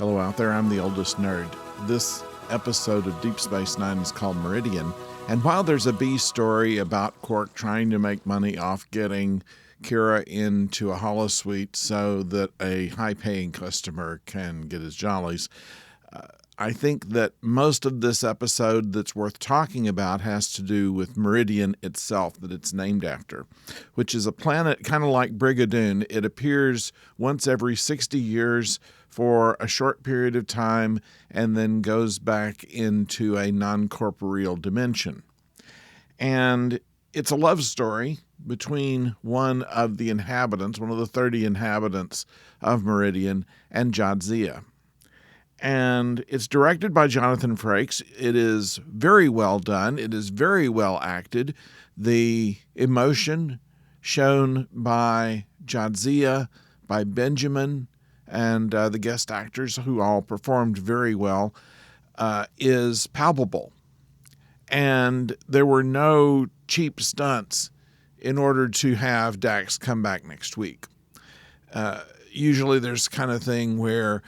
Hello out there, I'm the oldest nerd. This episode of Deep Space Nine is called Meridan, and while there's a B story about Quark trying to make money off getting Kira into a holosuite so that a high-paying customer can get his jollies, I think that most of this episode that's worth talking about has to do with Meridan itself, that it's named after, which is a planet kind of like Brigadoon. It appears once every 60 years for a short period of time and then goes back into a non-corporeal dimension. And it's a love story between one of the inhabitants, one of the 30 inhabitants of Meridan, and Jadzia. And it's directed by Jonathan Frakes. It is very well done. It is very well acted. The emotion shown by Jadzia, by Benjamin, and the guest actors, who all performed very well, is palpable. And there were no cheap stunts in order to have Dax come back next week. Usually there's kind of thing where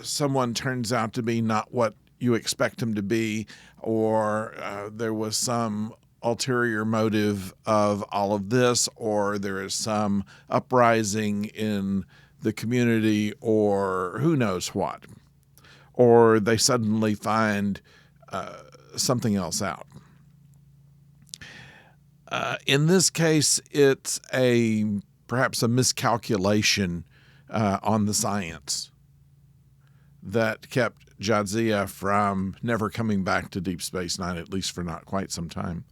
someone turns out to be not what you expect him to be, or there was some ulterior motive of all of this, or there is some uprising in the community, or who knows what, or they suddenly find something else out. In this case, it's perhaps a miscalculation on the science that kept Jadzia from never coming back to Deep Space Nine, at least for not quite some time.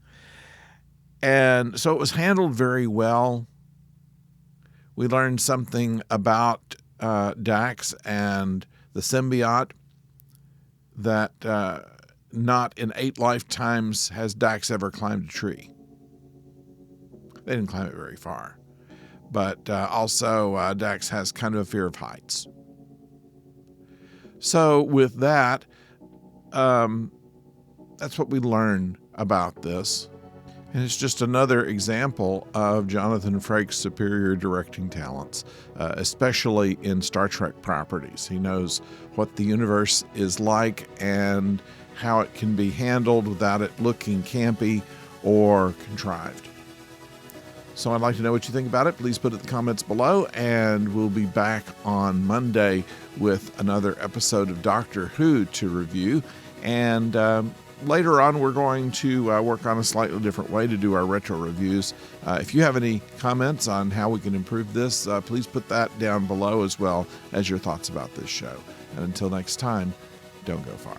And so it was handled very well. We learned something about Dax and the symbiote, that not in 8 lifetimes has Dax ever climbed a tree. They didn't climb it very far. But also Dax has kind of a fear of heights. So with that, that's what we learn about this. And it's just another example of Jonathan Frakes' superior directing talents, especially in Star Trek properties. He knows what the universe is like and how it can be handled without it looking campy or contrived. So I'd like to know what you think about it. Please put it in the comments below, and we'll be back on Monday with another episode of Doctor Who to review. And later on, we're going to work on a slightly different way to do our retro reviews. If you have any comments on how we can improve this, please put that down below, as well as your thoughts about this show. And until next time, don't go far.